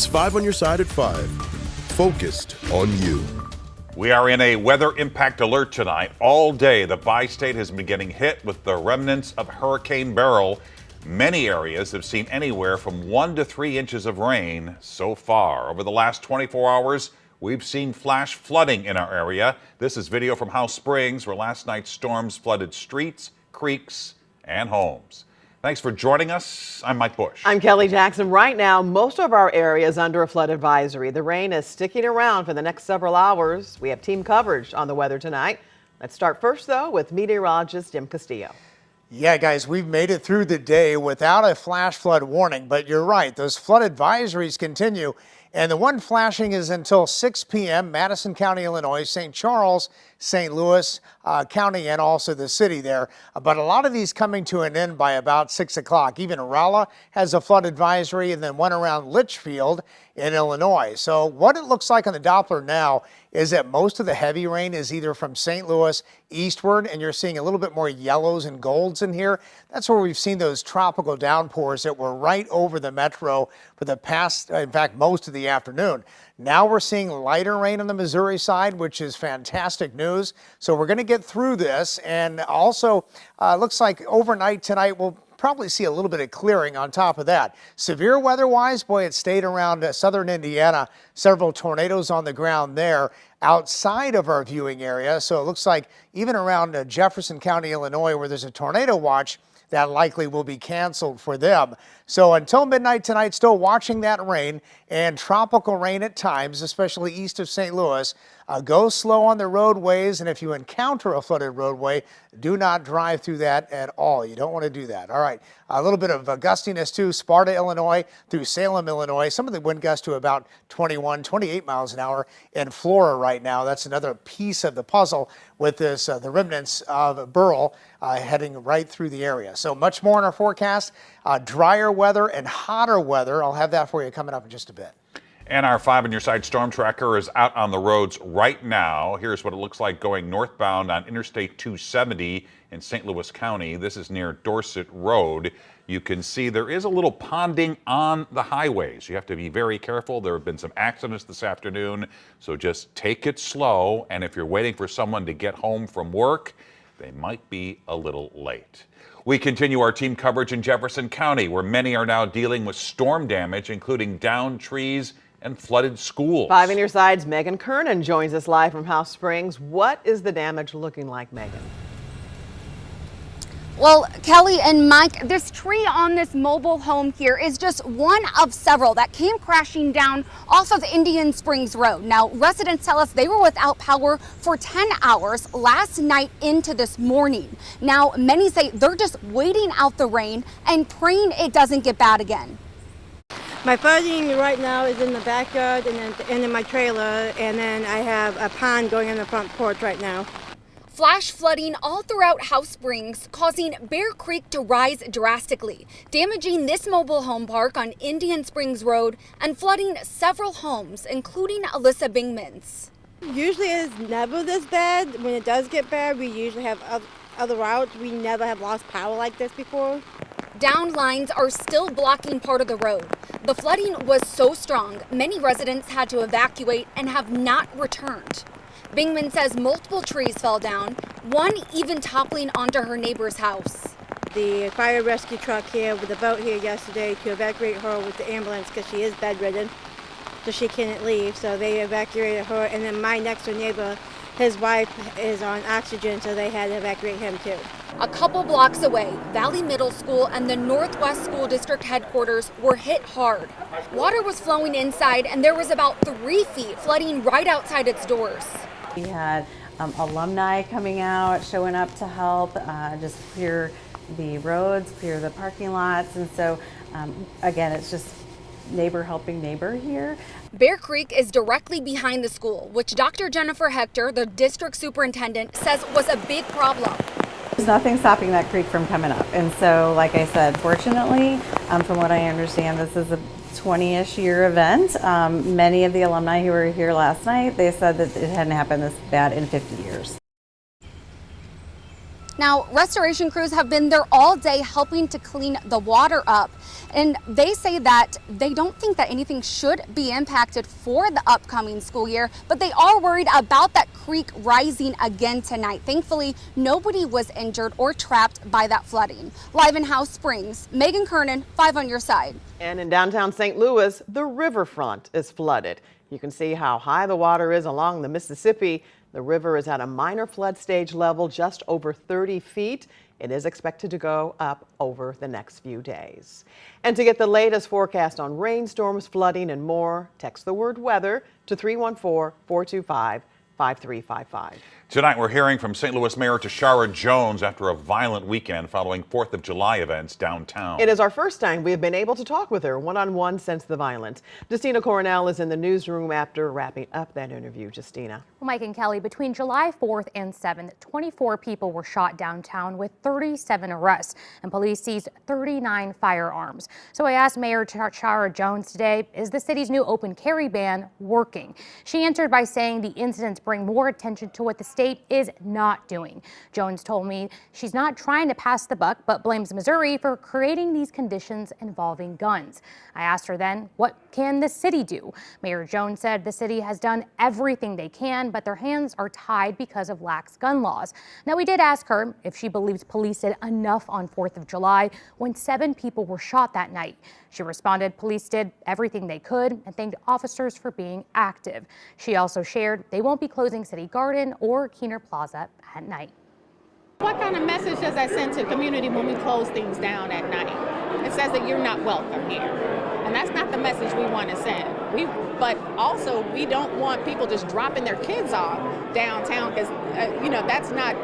It's 5 on your side at 5. Focused on you. We are in a weather impact alert tonight. All day, the bi-state has been getting hit with the remnants of Hurricane Beryl. Many areas have seen anywhere from 1 to 3 inches of rain so far. Over the last 24 hours, we've seen flash flooding in our area. This is video from House Springs, where last night's storms flooded streets, creeks, and homes. Thanks for joining us. I'm Mike Bush. I'm Kelly Jackson. Right now, most of our area is under a flood advisory. The rain is sticking around for the next several hours. We have team coverage on the weather tonight. Let's start first, though, with meteorologist Jim Castillo. Yeah, guys, we've made it through the day without a flash flood warning, but you're right, those flood advisories continue, and the one flashing is until 6 p.m., Madison County, Illinois, St. Charles, St. Louis County, and also the city there. But a lot of these coming to an end by about 6 o'clock. Even Rolla has a flood advisory, and then one around Litchfield in Illinois. So what it looks like on the Doppler now is that most of the heavy rain is either from St. Louis eastward, and you're seeing a little bit more yellows and golds in here. That's where we've seen those tropical downpours that were right over the metro for the past, in fact, most of the afternoon. Now we're seeing lighter rain on the Missouri side, which is fantastic news. So we're going to get through this, and also looks like overnight tonight we'll probably see a little bit of clearing on top of that. Severe weather-wise, boy, it stayed around southern Indiana. Several tornadoes on the ground there outside of our viewing area. So it looks like even around Jefferson County, Illinois, where there's a tornado watch, that likely will be canceled for them. So until midnight tonight, still watching that rain and tropical rain at times, especially east of St. Louis. Go slow on the roadways, and if you encounter a flooded roadway, do not drive through that at all. You don't want to do that. All right, a little bit of gustiness too. Sparta, Illinois through Salem, Illinois. Some of the wind gusts to about 21, 28 miles an hour in Florida right now. That's another piece of the puzzle with this, the remnants of Beryl heading right through the area. So much more in our forecast. Drier weather and hotter weather. I'll have that for you coming up in just a bit. And our 5 on your side storm tracker is out on the roads right now. Here's what it looks like going northbound on Interstate 270 in St. Louis County. This is near Dorset Road. You can see there is a little ponding on the highways. You have to be very careful. There have been some accidents this afternoon, so just take it slow. And if you're waiting for someone to get home from work, they might be a little late. We continue our team coverage in Jefferson County, where many are now dealing with storm damage, including downed trees and flooded schools. 5 on your side's Megan Kernan joins us live from House Springs. What is the damage looking like, Megan? Well, Kelly and Mike, this tree on this mobile home here is just one of several that came crashing down off of Indian Springs Road. Now, residents tell us they were without power for 10 hours last night into this morning. Now, many say they're just waiting out the rain and praying it doesn't get bad again. My flooding right now is in the backyard and in my trailer, and then I have a pond going on the front porch right now. Flash flooding all throughout House Springs, causing Bear Creek to rise drastically, damaging this mobile home park on Indian Springs Road and flooding several homes, including Alyssa Bingman's. Usually it's never this bad. When it does get bad, we usually have other routes. We never have lost power like this before. Down lines are still blocking part of the road. The flooding was so strong, many residents had to evacuate and have not returned. Bingman says multiple trees fell down, one even toppling onto her neighbor's house. The fire rescue truck here with a boat here yesterday to evacuate her with the ambulance because she is bedridden, so she can't leave. So they evacuated her, and then my next door neighbor, his wife is on oxygen, so they had to evacuate him too. A couple blocks away, Valley Middle School and the Northwest School District headquarters were hit hard. Water was flowing inside, and there was about 3 feet flooding right outside its doors. We had alumni coming out, showing up to help, just clear the roads, clear the parking lots. And so, again, it's just neighbor helping neighbor here. Bear Creek is directly behind the school, which Dr. Jennifer Hector, the district superintendent, says was a big problem. There's nothing stopping that creek from coming up. And so, like I said, fortunately, from what I understand, this is a 20-ish year event. Many of the alumni who were here last night, they said that it hadn't happened this bad in 50 years. Now, restoration crews have been there all day helping to clean the water up. And they say that they don't think that anything should be impacted for the upcoming school year, but they are worried about that creek rising again tonight. Thankfully, nobody was injured or trapped by that flooding. Live in House Springs, Megan Kernan, 5 on your side. And in downtown St. Louis, the riverfront is flooded. You can see how high the water is along the Mississippi. The river is at a minor flood stage level, just over 30 feet. It is expected to go up over the next few days. And to get the latest forecast on rainstorms, flooding, and more, text the word weather to 314-425-5355. Tonight, we're hearing from St. Louis Mayor Tashara Jones after a violent weekend following 4th of July events downtown. It is our first time we have been able to talk with her one-on-one since the violence. Justina Coronel is in the newsroom after wrapping up that interview. Justina. Well, Mike and Kelly, between July 4th and 7th, 24 people were shot downtown with 37 arrests, and police seized 39 firearms. So I asked Mayor Tashara Jones today, is the city's new open carry ban working? She answered by saying the incidents bring more attention to what the state is not doing. Jones told me she's not trying to pass the buck, but blames Missouri for creating these conditions involving guns. I asked her then, what can the city do? Mayor Jones said the city has done everything they can, but their hands are tied because of lax gun laws. Now, we did ask her if she believes police did enough on 4th of July when 7 people were shot that night. She responded police did everything they could and thanked officers for being active. She also shared they won't be closing City Garden or Keener Plaza at night. What kind of message does that send to the community when we close things down at night? It says that you're not welcome here. And that's not the message we want to send. But also, we don't want people just dropping their kids off downtown because, that's not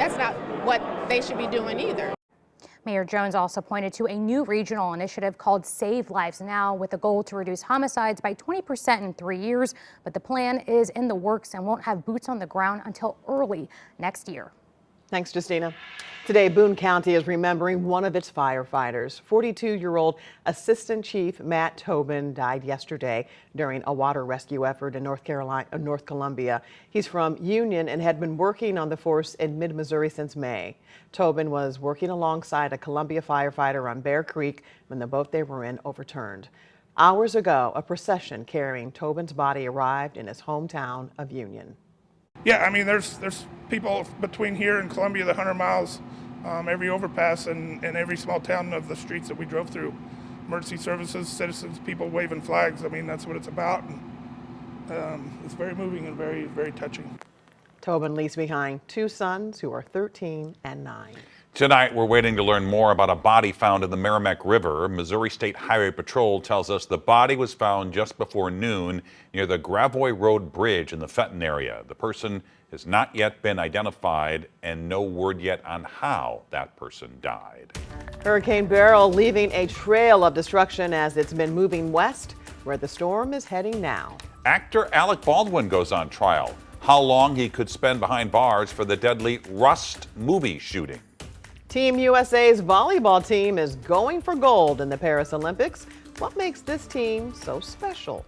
what they should be doing either. Mayor Jones also pointed to a new regional initiative called Save Lives Now with a goal to reduce homicides by 20% in 3 years. But the plan is in the works and won't have boots on the ground until early next year. Thanks, Justina. Today, Boone County is remembering one of its firefighters. 42-year-old Assistant Chief Matt Tobin died yesterday during a water rescue effort in North Columbia. He's from Union and had been working on the force in mid-Missouri since May. Tobin was working alongside a Columbia firefighter on Bear Creek when the boat they were in overturned. Hours ago, a procession carrying Tobin's body arrived in his hometown of Union. Yeah, I mean, there's people between here and Columbia, the 100 miles, every overpass and every small town of the streets that we drove through. Emergency services, citizens, people waving flags. I mean, that's what it's about. And, it's very moving and very, very touching. Tobin leaves behind 2 sons who are 13 and 9. Tonight, we're waiting to learn more about a body found in the Merrimack River. Missouri State Highway Patrol tells us the body was found just before noon near the Gravois Road Bridge in the Fenton area. The person has not yet been identified and no word yet on how that person died. Hurricane Beryl leaving a trail of destruction as it's been moving west, where the storm is heading now. Actor Alec Baldwin goes on trial. How long he could spend behind bars for the deadly Rust movie shooting. Team USA's volleyball team is going for gold in the Paris Olympics. What makes this team so special?